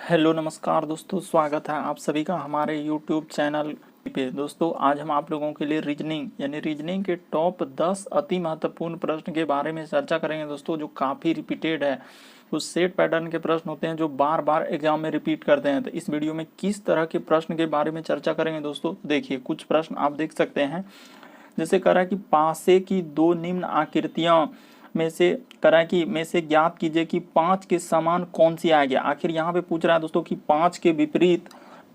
Hello नमस्कार दोस्तों, स्वागत है आप सभी का हमारे यूट्यूब चैनल पे। दोस्तों आज हम आप लोगों के लिए रीजनिंग के टॉप 10 अति महत्वपूर्ण प्रश्न के बारे में चर्चा करेंगे दोस्तों, जो काफ़ी रिपीटेड है। कुछ सेट पैटर्न के प्रश्न होते हैं जो बार बार एग्जाम में रिपीट करते हैं। तो इस वीडियो में किस तरह के प्रश्न के बारे में चर्चा करेंगे दोस्तों, देखिए कुछ प्रश्न आप देख सकते हैं। जैसे कह रहा है कि पासे की दो निम्न आकृतियां में से ज्ञात कीजिए कि 5 के समान कौन सी आएगी। आखिर यहाँ पे पूछ रहा है दोस्तों कि 5 के विपरीत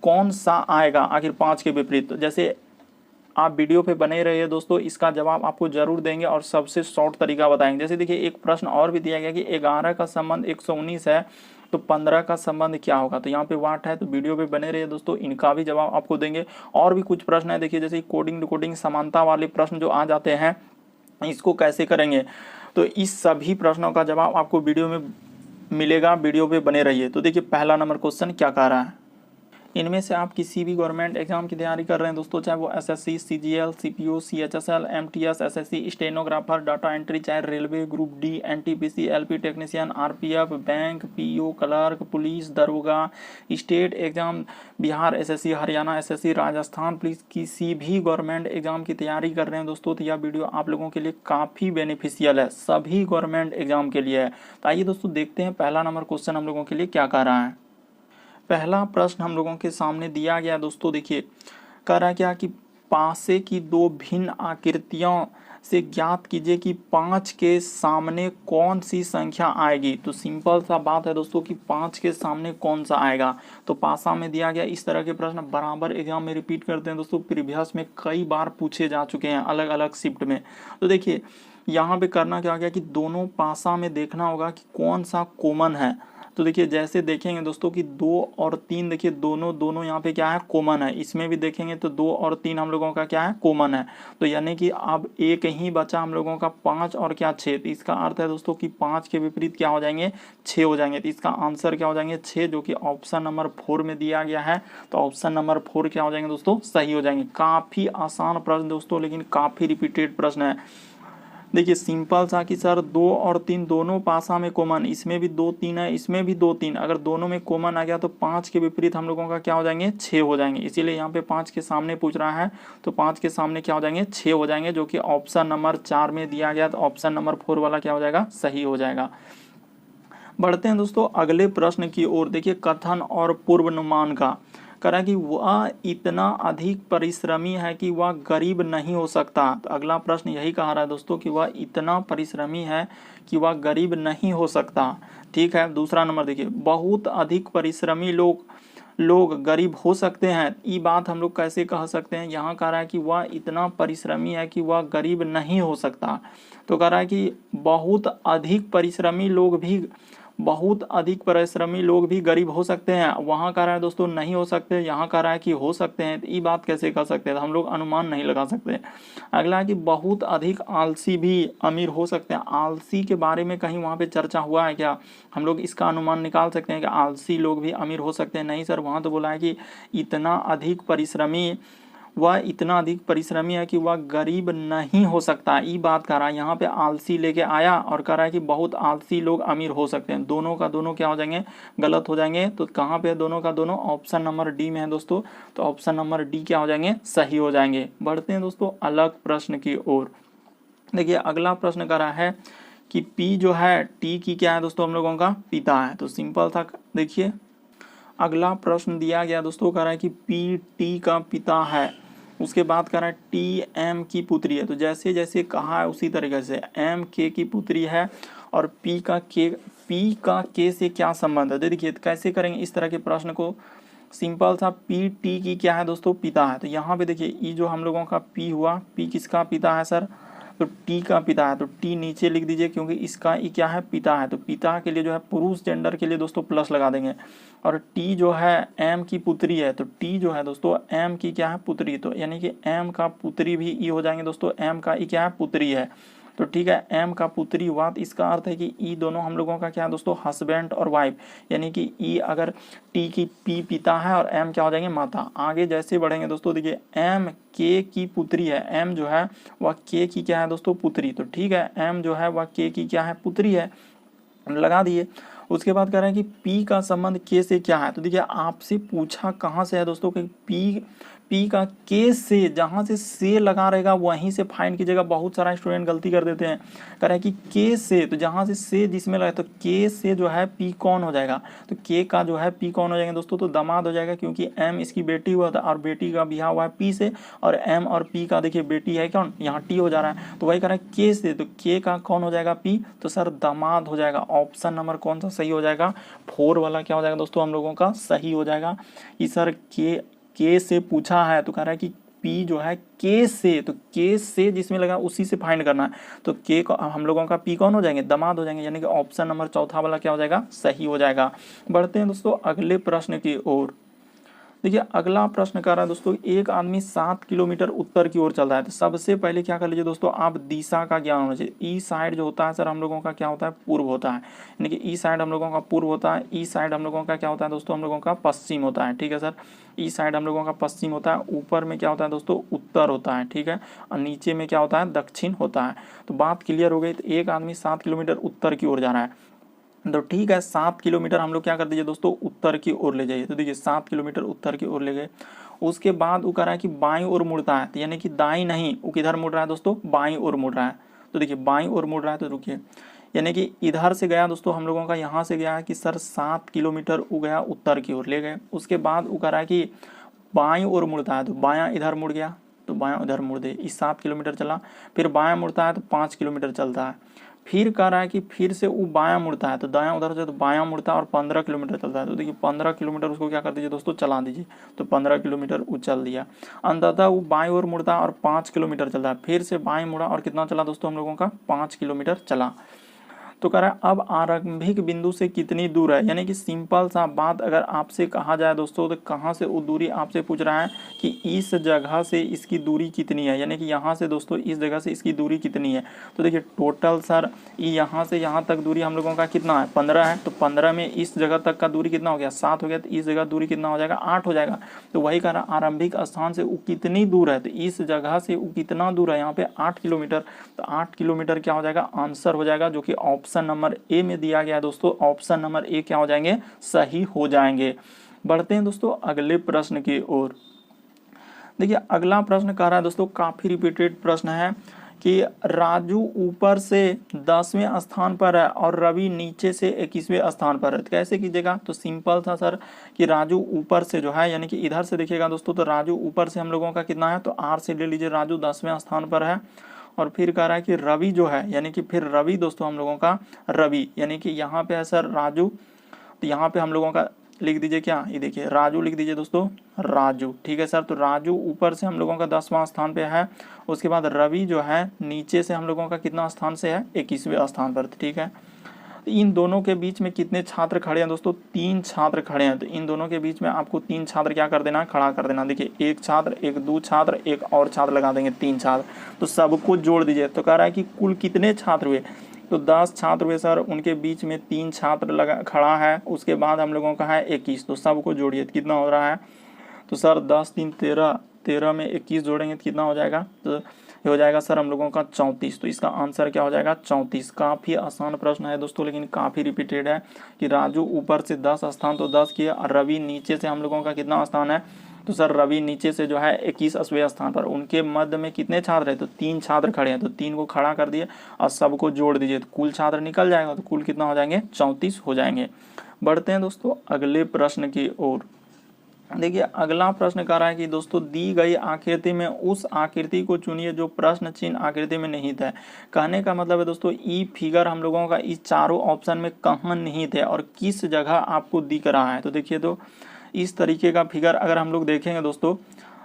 कौन सा आएगा। आखिर 5 के विपरीत, तो जैसे आप वीडियो पे बने रहिए दोस्तों, इसका जवाब आपको जरूर देंगे और सबसे शॉर्ट तरीका बताएंगे। जैसे देखिए एक प्रश्न और भी दिया गया कि 11 का संबंध 119 है तो 15 का संबंध क्या होगा। तो यहाँ पे वाट है, तो वीडियो पे बने रहिए दोस्तों, इनका भी जवाब आपको देंगे। और भी कुछ प्रश्न है, देखिए जैसे कोडिंग डिकोडिंग समानता वाले प्रश्न जो आ जाते हैं, इसको कैसे करेंगे। तो इस सभी प्रश्नों का जवाब आपको वीडियो में मिलेगा, वीडियो पे बने रहिए। तो देखिए पहला नंबर क्वेश्चन क्या कह रहा है। इनमें से आप किसी भी गवर्नमेंट एग्जाम की तैयारी कर रहे हैं दोस्तों, चाहे वो SSC, CGL, CPO, CHSL, MTS, SSC, stenographer, data entry, चाहे railway, group D, NTPC, LP technician, RPF, bank, PO, clerk, police, दरोगा, state exam, Bihar SSC, Haryana SSC, Rajasthan police, किसी भी गवर्नमेंट एग्जाम की तैयारी कर रहे हैं दोस्तों, तो यह वीडियो आप लोगों के लिए काफ़ी बेनिफिशियल है, सभी गवर्नमेंट एग्जाम के लिए है। तो आइए दोस्तों देखते हैं पहला नंबर क्वेश्चन हम लोगों के लिए क्या कह रहा है। पहला प्रश्न हम लोगों के सामने दिया गया दोस्तों, देखिए कह रहा है क्या कि पासे की दो भिन्न आकृतियों से ज्ञात कीजिए कि 5 के सामने कौन सी संख्या आएगी। तो सिंपल सा बात है दोस्तों कि 5 के सामने कौन सा आएगा। तो पासा में दिया गया इस तरह के प्रश्न बराबर एग्जाम में रिपीट करते हैं दोस्तों, प्रीवियस में कई बार पूछे जा चुके हैं अलग अलग शिफ्ट में। तो देखिए यहाँ पे करना क्या गया कि दोनों पासा में देखना होगा कि कौन सा कॉमन है। तो देखिए जैसे देखेंगे दोस्तों कि 2 और 3, देखिए दोनों यहाँ पे क्या है, कॉमन है। इसमें भी देखेंगे तो 2 और 3 हम लोगों का क्या है, कॉमन है। तो यानी कि अब एक ही बचा हम लोगों का 5 और क्या 6। तो इसका अर्थ है दोस्तों कि 5 के विपरीत क्या हो जाएंगे, 6 हो जाएंगे। तो इसका आंसर क्या हो जाएंगे, 6, जो कि ऑप्शन नंबर 4 में दिया गया है। तो ऑप्शन नंबर 4 क्या हो जाएंगे दोस्तों, सही हो जाएंगे। काफ़ी आसान प्रश्न दोस्तों, लेकिन काफ़ी रिपीटेड प्रश्न है। देखिए सिंपल सा कि सर 2 और 3 दोनों पासा में कॉमन, इसमें भी 2 3 है, इसमें भी 2 3, अगर दोनों में कॉमन आ गया तो 5 के विपरीत हम लोगों का क्या हो जाएंगे, 6 हो जाएंगे। इसीलिए यहाँ पे 5 के सामने पूछ रहा है, तो 5 के सामने क्या हो जाएंगे, 6 हो जाएंगे, जो कि ऑप्शन नंबर 4 में दिया गया। तो ऑप्शन नंबर 4 वाला क्या हो जाएगा, सही हो जाएगा। बढ़ते हैं दोस्तों अगले प्रश्न की ओर। देखिए कथन और पूर्वानुमान का करा कि वह इतना अधिक परिश्रमी है कि वह गरीब नहीं हो सकता। तो अगला प्रश्न यही कहा रहा है दोस्तों कि वह इतना परिश्रमी है कि वह गरीब नहीं हो सकता। ठीक है, दूसरा नंबर देखिए, बहुत अधिक परिश्रमी लोग गरीब हो सकते हैं। ये बात हम लोग कैसे कह सकते हैं, यहाँ कह रहा है कि वह इतना परिश्रमी है कि वह गरीब नहीं हो सकता। तो कह रहा है कि बहुत अधिक परिश्रमी लोग भी गरीब हो सकते हैं। वहाँ कह रहा है दोस्तों नहीं हो सकते, यहाँ कह रहा है कि हो सकते हैं। तो ये बात कैसे कर सकते हैं, हम लोग अनुमान नहीं लगा सकते। अगला है कि बहुत अधिक आलसी भी अमीर हो सकते हैं। आलसी के बारे में कहीं वहाँ पे चर्चा हुआ है क्या, हम लोग इसका अनुमान निकाल सकते हैं कि आलसी लोग भी अमीर हो सकते हैं। नहीं सर, वहाँ तो बोला है कि वह इतना अधिक परिश्रमी है कि वह गरीब नहीं हो सकता। ये बात कह रहा है, यहाँ पे आलसी लेके आया और कह रहा है कि बहुत आलसी लोग अमीर हो सकते हैं। दोनों का दोनों क्या हो जाएंगे, गलत हो जाएंगे। तो कहाँ पे दोनों का दोनों, ऑप्शन नंबर डी में है दोस्तों। तो ऑप्शन नंबर डी क्या हो जाएंगे, सही हो जाएंगे। बढ़ते हैं दोस्तों अलग प्रश्न की ओर। देखिए अगला प्रश्न कर रहा है कि पी जो है टी की क्या है दोस्तों, हम लोगों का पिता है। तो सिंपल था, देखिए अगला प्रश्न दिया गया दोस्तों, कह रहा है कि पी टी का पिता है। उसके बाद कह रहा है टी एम की पुत्री है। तो जैसे जैसे कहा है उसी तरीके से, एम के की पुत्री है और पी का के से क्या संबंध है। देखिए कैसे करेंगे इस तरह के प्रश्न को। सिंपल सा, पी टी की क्या है दोस्तों, पिता है। तो यहाँ पे देखिए ये जो हम लोगों का पी हुआ, पी किसका पिता है सर, तो टी का पिता है। तो टी नीचे लिख दीजिए, क्योंकि इसका ये क्या है, पिता है। तो पिता के लिए जो है पुरुष जेंडर के लिए दोस्तों प्लस लगा देंगे। और टी जो है एम की पुत्री है, तो टी जो है दोस्तों एम की क्या है, पुत्री। तो यानी कि एम का पुत्री भी ई हो जाएंगे दोस्तों, एम का ई क्या है, पुत्री है। तो ठीक है, एम का पुत्री हुआ। तो इसका अर्थ है कि ई दोनों हम लोगों का क्या है दोस्तों, हस्बैंड और वाइफ। यानी कि ई अगर टी की पी पिता है और एम क्या हो जाएंगे, माता। आगे जैसे बढ़ेंगे दोस्तों, देखिए एम के की पुत्री है, एम जो है वह के की क्या है दोस्तों, पुत्री। तो ठीक है, एम जो है वह के की क्या है, पुत्री है, लगा दिए। उसके बाद कह रहे हैं कि पी का संबंध के से क्या है। तो देखिए आपसे पूछा कहाँ से है दोस्तों कि पी का के से, जहाँ से लगा रहेगा वहीं से फाइंड कीजिएगा। बहुत सारा स्टूडेंट गलती कर देते हैं, कह रहे हैं कि के से, तो जहाँ से जिसमें लगा तो के से जो है पी कौन हो जाएगा, तो के का जो है पी कौन हो जाएगा दोस्तों, तो दामाद हो जाएगा, क्योंकि एम इसकी बेटी हुआ था और बेटी का ब्याह हुआ है पी से, और एम और पी का देखिए बेटी है कौन, यहाँ टी हो जा रहा है, तो वही कह रहा है के से, तो के का कौन हो जाएगा पी, तो सर दामाद हो जाएगा। ऑप्शन नंबर कौन सा सही हो जाएगा, 4 वाला क्या हो जाएगा दोस्तों हम लोगों का सही हो जाएगा। कि सर के से पूछा है तो कह रहा है कि पी जो है के से, तो के से जिसमें लगा उसी से फाइंड करना है, तो के को हम लोगों का पी कौन हो जाएंगे, दामाद हो जाएंगे, यानी कि ऑप्शन नंबर चौथा वाला क्या हो जाएगा सही हो जाएगा। बढ़ते हैं दोस्तों अगले प्रश्न की ओर। देखिए अगला प्रश्न कर रहा है दोस्तों, एक आदमी 7 किलोमीटर उत्तर की ओर चल रहा है, तो सबसे पहले क्या कर लीजिए दोस्तों, आप दिशा का ज्ञान होना चाहिए। ई साइड जो होता है सर हम लोगों का क्या होता है, पूर्व होता है, यानी कि ई साइड हम लोगों का पूर्व होता है, ई साइड हम लोगों का क्या होता है दोस्तों, हम लोगों का पश्चिम होता है, ठीक है सर। ई साइड हम लोगों का पश्चिम होता है, ऊपर में क्या होता है दोस्तों उत्तर होता है, ठीक है, और नीचे में क्या होता है दक्षिण होता है। तो बात क्लियर हो गई। तो एक आदमी 7 किलोमीटर उत्तर की ओर जा रहा है, तो ठीक है 7 किलोमीटर हम लोग क्या कर दीजिए दोस्तों उत्तर की ओर ले जाइए। तो देखिए 7 किलोमीटर उत्तर की ओर ले गए। उसके बाद वो कह रहा है कि बाईं ओर मुड़ता है, तो यानी कि दाईं नहीं, वो किधर मुड़ रहा है दोस्तों, बाईं ओर मुड़ रहा है। तो देखिए बाईं ओर मुड़ रहा है, तो रुकिए, यानी कि इधर से गया दोस्तों हम लोगों का, यहाँ से गया है कि सर 7 किलोमीटर वो गया उत्तर की ओर ले गए। उसके बाद वो कह रहा है कि बाईं ओर मुड़ता है, तो बायां इधर मुड़ गया, तो बायां उधर मुड़ दे, इस 7 किलोमीटर चला। फिर बायां मुड़ता है तो 5 किलोमीटर चलता है। फिर कह रहा है कि फिर से वो बायां मुड़ता है, तो दायां उधर से तो बायां मुड़ता है और 15 किलोमीटर चलता है। तो देखिए 15 किलोमीटर उसको क्या कर दीजिए दोस्तों चला दीजिए, तो 15 किलोमीटर वो चल दिया। अंततः वो बाईं ओर मुड़ता है और 5 किलोमीटर चलता है। फिर से बाईं मुड़ा और कितना चला दोस्तों हम लोगों का 5 किलोमीटर चला। तो कह रहा है अब आरंभिक बिंदु से कितनी दूर है, यानी कि सिंपल सा बात अगर आपसे कहा जाए दोस्तों, तो कहाँ से वो दूरी आपसे पूछ रहा है कि इस जगह से इसकी दूरी कितनी है, यानी कि यहाँ से दोस्तों इस जगह से इसकी दूरी कितनी है। तो देखिए टोटल सर यहाँ से यहाँ तक दूरी हम लोगों का कितना है 15 है, तो 15 में इस जगह तक का दूरी कितना हो गया 7 हो गया, तो इस जगह दूरी कितना हो जाएगा 8 हो जाएगा। तो वही कह रहा आरंभिक स्थान से वो कितनी दूर है, तो इस जगह से वो कितना दूर है यहाँ पे 8 किलोमीटर। तो 8 किलोमीटर क्या हो जाएगा आंसर हो जाएगा, जो कि ऑप्शन नंबर ए में दिया गया है दोस्तों। ऑप्शन नंबर ए क्या हो जाएंगे सही हो जाएंगे। बढ़ते हैं दोस्तों अगले प्रश्न की ओर। देखिए अगला प्रश्न कह रहा है दोस्तों, काफी रिपीटेड प्रश्न है कि राजू ऊपर से 10वें स्थान पर है और रवि नीचे से 21वें स्थान पर है। तो कैसे कीजिएगा, तो सिंपल था सर कि राजू ऊपर से जो है, यानी कि इधर से देखिएगा दोस्तों, तो राजू ऊपर से हम लोगों का कितना है, तो आर से ले लीजिए, राजू 10वें स्थान पर है। और फिर कह रहा है कि रवि जो है, यानी कि फिर रवि दोस्तों हम लोगों का रवि, यानी कि यहाँ पे है सर राजू, तो यहाँ पे हम लोगों का लिख दीजिए क्या, ये देखिए राजू लिख दीजिए दोस्तों, राजू, ठीक है सर। तो राजू ऊपर से हम लोगों का 10वां स्थान पे है। उसके बाद रवि जो है नीचे से हम लोगों का कितना स्थान से है 21वें स्थान पर, ठीक है। इन दोनों के बीच में कितने छात्र खड़े हैं दोस्तों, 3 छात्र खड़े हैं। तो इन दोनों के बीच में आपको 3 छात्र क्या कर देना, खड़ा कर देना। देखिए एक छात्र, एक दो छात्र, एक और छात्र लगा देंगे, 3 छात्र। तो सबको जोड़ दीजिए। तो कह रहा है कि कुल कितने छात्र हुए, तो 10 छात्र हुए सर, उनके बीच में 3 छात्र लगा खड़ा है। उसके बाद हम लोगों का है 21, तो सबको जोड़िए तो कितना हो रहा है, तो सर 10 3 13, 13 में 21 जोड़ेंगे तो कितना हो जाएगा, तो ये हो जाएगा सर हम लोगों का 34। तो इसका आंसर क्या हो जाएगा 34। काफ़ी आसान प्रश्न है दोस्तों, लेकिन काफ़ी रिपीटेड है कि राजू ऊपर से 10 स्थान तो 10 किया, और रवि नीचे से हम लोगों का कितना स्थान है, तो सर रवि नीचे से जो है 21वें स्थान पर। उनके मध्य में कितने छात्र हैं, तो 3 छात्र खड़े हैं, तो 3 को खड़ा कर दिए और सबको जोड़ दीजिए, तो कुल छात्र निकल जाएगा, तो कुल कितना हो जाएंगे 34 हो जाएंगे। बढ़ते हैं दोस्तों अगले प्रश्न की ओर। देखिए अगला प्रश्न कह रहा है कि दोस्तों दी गई आकृति में उस आकृति को चुनिए जो प्रश्न चिन्ह आकृति में निहित है। कहने का मतलब है दोस्तों ई फिगर हम लोगों का इस चारों ऑप्शन में कहाँ निहित है और किस जगह आपको दिख रहा है। तो देखिए तो इस तरीके का फिगर अगर हम लोग देखेंगे दोस्तों,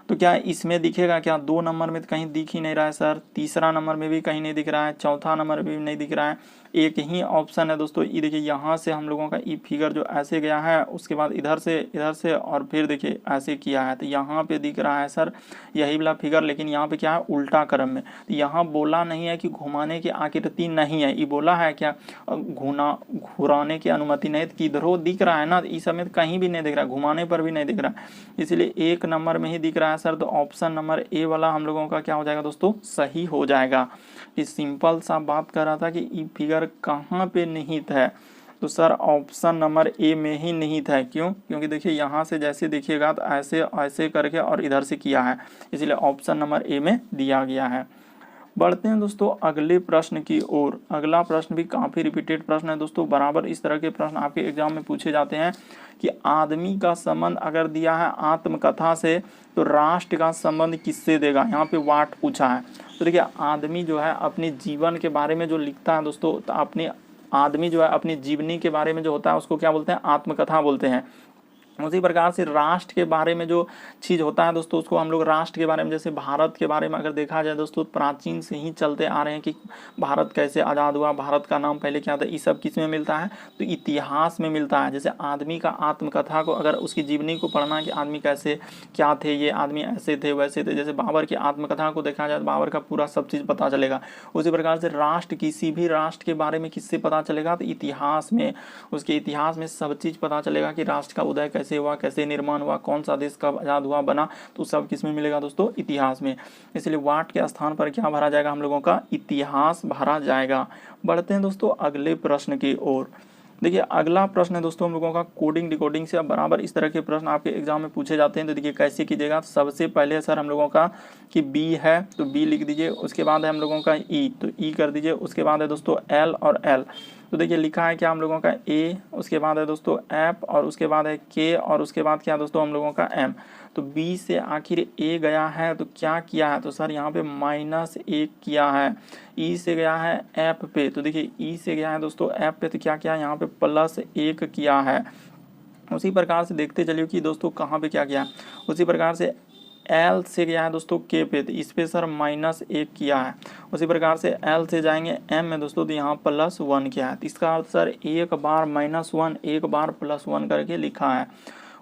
तो क्या इसमें दिखेगा क्या, 2 नंबर में तो कहीं दिख ही नहीं रहा है सर, तीसरा नंबर में भी कहीं नहीं दिख रहा है, चौथा नंबर में भी नहीं दिख रहा है। एक ही ऑप्शन है दोस्तों, ये देखिए यहाँ से हम लोगों का ई फिगर जो ऐसे गया है, उसके बाद इधर से और फिर देखिए ऐसे किया है, तो यहाँ पे दिख रहा है सर यही वाला फिगर, लेकिन यहाँ पे क्या है उल्टा क्रम में। तो यहाँ बोला नहीं है कि घुमाने की आकृति नहीं है, ये बोला है क्या घुराने की अनुमति नहीं, तो किधरों दिख रहा है ना, इस समय कहीं भी नहीं दिख रहा, घुमाने पर भी नहीं दिख रहा, इसलिए 1 नंबर में ही दिख रहा है सर। तो ऑप्शन नंबर ए वाला हम लोगों का क्या हो जाएगा दोस्तों सही हो जाएगा। ये सिंपल सा बात कर रहा था कि ये फिगर कहाँ पे निहित है, तो सर ऑप्शन नंबर ए में ही नहीं था। क्यों? क्योंकि देखिए यहाँ से जैसे देखिएगा तो ऐसे ऐसे करके और इधर से किया है, इसलिए ऑप्शन नंबर ए में दिया गया है। बढ़ते हैं दोस्तों अगले प्रश्न की ओर। अगला प्रश्न भी काफ़ी रिपीटेड प्रश्न है दोस्तों, बराबर इस तरह के प्रश्न आपके एग्जाम में पूछे जाते हैं कि आदमी का संबंध अगर दिया है आत्मकथा से तो राष्ट्र का संबंध किससे देगा। यहाँ पे वाट पूछा है। तो देखिए आदमी जो है अपने जीवन के बारे में जो लिखता है दोस्तों, तो अपने आदमी जो है अपनी जीवनी के बारे में जो होता है उसको क्या बोलते हैं? आत्मकथा बोलते हैं। उसी प्रकार से राष्ट्र के बारे में जो चीज़ होता है दोस्तों उसको हम लोग राष्ट्र के बारे में, जैसे भारत के बारे में अगर देखा जाए दोस्तों, प्राचीन से ही चलते आ रहे हैं कि भारत कैसे आज़ाद हुआ, भारत का नाम पहले क्या था, ये सब किस में मिलता है? तो इतिहास में मिलता है। जैसे आदमी का आत्मकथा को अगर उसकी जीवनी को पढ़ना है कि आदमी कैसे क्या थे, ये आदमी ऐसे थे वैसे थे, जैसे बाबर की आत्मकथा को देखा जाए तो बाबर का पूरा सब चीज़ पता चलेगा। उसी प्रकार से राष्ट्र, किसी भी राष्ट्र के बारे में किससे पता चलेगा? तो इतिहास में, उसके इतिहास में सब चीज़ पता चलेगा कि राष्ट्र का उदय कैसे हुआ, कैसे निर्माण हुआ, कौन सा देश कब आज़ाद हुआ बना, तो सब किस में मिलेगा दोस्तों? इतिहास में। इसलिए वाट के स्थान पर क्या भरा जाएगा? हम लोगों का इतिहास भरा जाएगा। बढ़ते हैं दोस्तों अगले प्रश्न की ओर। देखिए अगला प्रश्न है दोस्तों हम लोगों का कोडिंग डिकोडिंग से। अब बराबर इस तरह के प्रश्न आपके एग्जाम में पूछे जाते हैं। तो देखिए कैसे कीजिएगा। सबसे पहले सर हम लोगों का कि बी है तो बी लिख दीजिए, उसके बाद है हम लोगों का ई तो ई कर दीजिए, उसके बाद है दोस्तों एल और एल। तो देखिए लिखा है क्या हम लोगों का ए, उसके बाद है दोस्तों एफ और उसके बाद है के और उसके बाद क्या दोस्तों हम लोगों का एम। तो बी से आखिर ए गया है तो क्या किया है? तो सर यहाँ पे -1 किया है। ई से गया है एफ पे, तो देखिए ई से गया है दोस्तों एफ पे, तो क्या किया है? यहाँ पे +1 किया है। उसी प्रकार से देखते चलिए कि दोस्तों कहाँ पे क्या किया। उसी प्रकार से एल से गया है दोस्तों के पे, तो इस पे सर -1 किया है। उसी प्रकार से एल से जाएंगे एम में दोस्तों, तो यहाँ +1 किया है। तो इसका अर्थ सर एक बार -1 एक बार +1 करके लिखा है।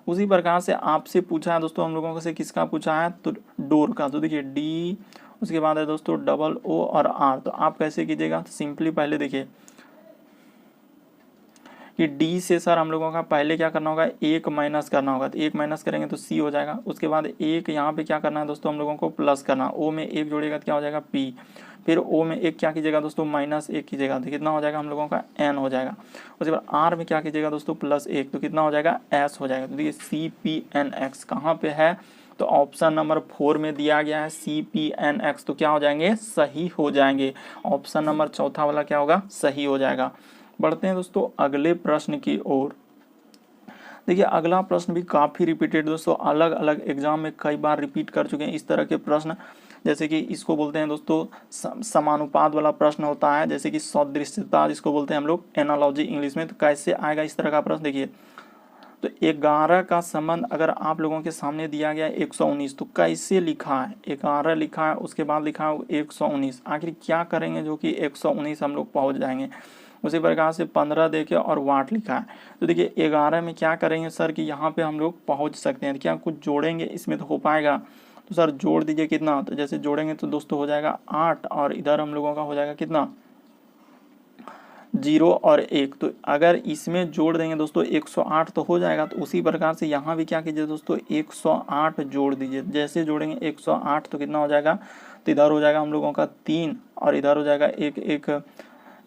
उसी प्रकार से आपसे पूछा है दोस्तों हम लोगों से, किसका पूछा है? तो डोर का। तो देखिए डी, उसके बाद है दोस्तों O और R। तो आप कैसे कीजिएगा? तो सिंपली पहले देखिए कि डी से सर हम लोगों का पहले क्या करना होगा? 1 माइनस करना होगा। तो 1 माइनस करेंगे तो सी हो जाएगा। उसके बाद 1 यहाँ पे क्या करना है दोस्तों हम लोगों को? प्लस करना। ओ में 1 जोड़ेगा तो क्या हो जाएगा? पी। फिर ओ में 1 क्या कीजिएगा दोस्तों? -1 कीजिएगा तो कितना हो जाएगा हम लोगों का? एन हो जाएगा। उसके बाद आर में क्या कीजिएगा दोस्तों? +1 तो कितना हो जाएगा? एस हो जाएगा। तो देखिए CPNX कहाँ पे है? तो ऑप्शन नंबर 4 में दिया गया है CPNX। तो क्या हो जाएंगे? सही हो जाएंगे। ऑप्शन नंबर चौथा वाला क्या होगा? सही हो जाएगा। बढ़ते हैं दोस्तों अगले प्रश्न की ओर। देखिए अगला प्रश्न भी काफ़ी रिपीटेड दोस्तों, अलग अलग एग्जाम में कई बार रिपीट कर चुके हैं इस तरह के प्रश्न। जैसे कि इसको बोलते हैं दोस्तों समानुपात वाला प्रश्न होता है, जैसे कि सदृश्यता जिसको बोलते हैं हम लोग एनालॉजी इंग्लिश में। तो कैसे आएगा इस तरह का प्रश्न? देखिए तो 11 का संबंध अगर आप लोगों के सामने दिया गया 119, तो कैसे लिखा है? 11 लिखा है, उसके बाद लिखा है 119, आखिर क्या करेंगे जो कि 119 हम लोग पहुँच जाएंगे। उसी प्रकार से 15 देखे और वाट लिखा है। तो देखिए 11 में क्या करेंगे सर कि यहाँ पे हम लोग पहुँच सकते हैं। क्या कुछ जोड़ेंगे इसमें तो हो पाएगा? तो सर जोड़ दीजिए कितना? तो जैसे जोड़ेंगे तो दोस्तों हो जाएगा 8 और इधर हम लोगों का हो जाएगा कितना? 0 और 1। तो अगर इसमें जोड़ देंगे दोस्तों 108 तो हो जाएगा। तो उसी प्रकार से यहाँ भी क्या कीजिए दोस्तों? 108 जोड़ दीजिए। जैसे जोड़ेंगे 108 तो कितना हो जाएगा? तो इधर हो जाएगा हम लोगों का 3 और इधर हो जाएगा 1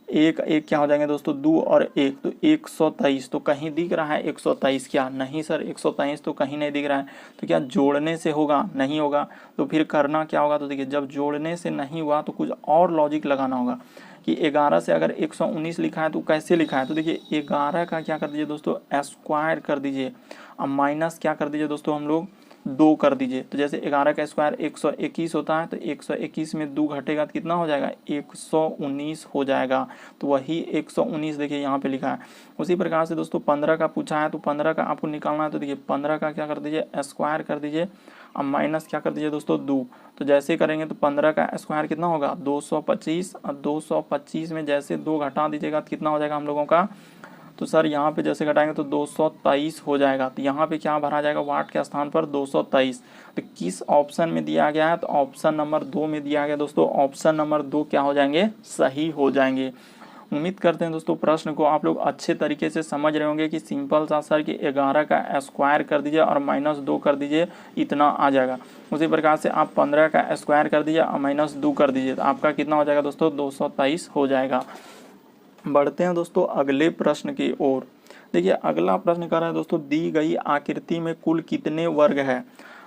1 क्या हो जाएंगे दोस्तों? 2 और 1 तो 123। तो कहीं दिख रहा है 123? क्या नहीं सर, 123 तो कहीं नहीं दिख रहा है। तो क्या जोड़ने से होगा? नहीं होगा। तो फिर करना क्या होगा? तो देखिए जब जोड़ने से नहीं हुआ तो कुछ और लॉजिक लगाना होगा कि 11 से अगर 119 लिखा है तो कैसे लिखा है? तो देखिए 11 का क्या कर दीजिए दोस्तों? स्क्वायर कर दीजिए। अब माइनस क्या कर दीजिए दोस्तों हम लोग? 2 कर दीजिए। तो जैसे 11 का स्क्वायर 121 होता है, तो 121 में 2 घटेगा तो कितना हो जाएगा? 119 हो जाएगा। तो वही 119 देखिए यहाँ पे लिखा है। उसी प्रकार से दोस्तों 15 का पूछा है, तो 15 का आपको निकालना है। तो देखिए 15 का क्या कर दीजिए? स्क्वायर कर दीजिए। अब माइनस क्या कर दीजिए दोस्तों? 2। तो जैसे करेंगे तो 15 का स्क्वायर कितना होगा? 225 और 225 में जैसे 2 घटा दीजिएगा तो कितना हो जाएगा हम लोगों का? तो सर यहाँ पे जैसे घटाएंगे तो 223 हो जाएगा। तो यहाँ पे क्या भरा जाएगा? वाट के स्थान पर 223। तो किस ऑप्शन में दिया गया है? तो ऑप्शन नंबर 2 में दिया गया दोस्तों। ऑप्शन नंबर 2 क्या हो जाएंगे? सही हो जाएंगे। उम्मीद करते हैं दोस्तों प्रश्न को आप लोग अच्छे तरीके से समझ रहे होंगे कि सिंपल सा सर कि 11 का स्क्वायर कर दीजिए और -2 कर दीजिए, इतना आ जाएगा। उसी प्रकार से आप 15 का स्क्वायर कर दीजिए और -2 कर दीजिए, तो आपका कितना हो जाएगा दोस्तों? 223 हो जाएगा। बढ़ते हैं दोस्तों अगले प्रश्न की ओर। देखिए अगला प्रश्न कर रहा है दोस्तों, दी गई आकृति में कुल कितने वर्ग है।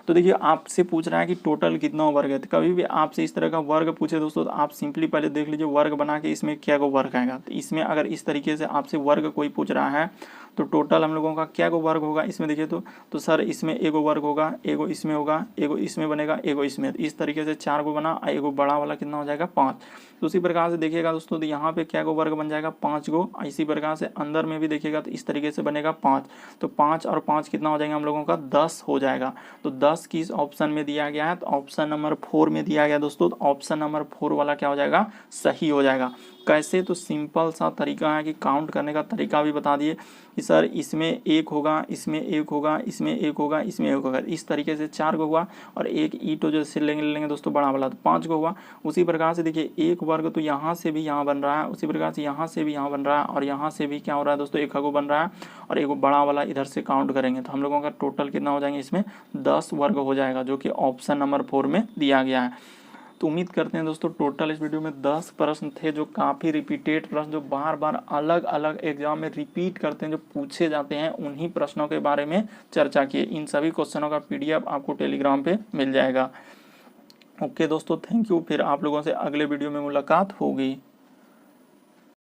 तो देखिए आपसे पूछ रहा है कि टोटल कितना वर्ग है। तो कभी भी आपसे इस तरह का वर्ग पूछे दोस्तों तो आप सिंपली पहले देख लीजिए वर्ग बना के इसमें क्या को वर्ग आएगा। तो इसमें अगर इस तरीके से आपसे वर्ग कोई पूछ रहा है तो टोटल हम लोगों का क्या को वर्ग होगा इसमें देखिए तो सर इसमें एगो वर्ग होगा, एगो इसमें होगा, एगो इसमें बनेगा, एगो इसमें। इस तरीके से 4 को बना, एगो बड़ा वाला कितना हो जाएगा 5। तो उसी प्रकार से देखिएगा दोस्तों तो यहाँ पे क्या को वर्ग बन जाएगा 5 गो। इसी प्रकार से अंदर में भी देखिएगा तो इस तरीके से बनेगा 5। तो 5 और 5 कितना हो जाएगा हम लोगों का 10 हो जाएगा। तो 10 किस ऑप्शन में दिया गया है, तो ऑप्शन नंबर 4 में दिया गया दोस्तों। तो ऑप्शन नंबर 4 वाला क्या हो जाएगा, सही हो जाएगा। कैसे, तो सिंपल सा तरीका है कि काउंट करने का तरीका भी बता दिए कि सर इसमें 1 होगा, इसमें 1 होगा, इसमें 1 होगा, इसमें 1 होगा। इस तरीके से 4 को हुआ और एक ई तो जैसे लेंगे दोस्तों बड़ा वाला तो 5 को हुआ। उसी प्रकार से देखिए एक वर्ग तो यहाँ से भी यहाँ बन रहा है, उसी प्रकार से यहाँ से भी यहाँ बन रहा है और यहाँ से भी क्या हो रहा है दोस्तों 1 को बन रहा है और एक बड़ा वाला इधर से काउंट करेंगे तो हम लोगों का टोटल कितना हो जाएंगे, इसमें 10 वर्ग हो जाएगा, जो कि ऑप्शन नंबर 4 में दिया गया है। तो उम्मीद करते हैं दोस्तों टोटल इस वीडियो में 10 प्रश्न थे जो काफ़ी रिपीटेड प्रश्न, जो बार बार अलग अलग एग्जाम में रिपीट करते हैं, जो पूछे जाते हैं, उन्हीं प्रश्नों के बारे में चर्चा किए। इन सभी क्वेश्चनों का PDF आपको टेलीग्राम पे मिल जाएगा। ओके दोस्तों, थैंक यू। फिर आप लोगों से अगले वीडियो में मुलाकात होगी।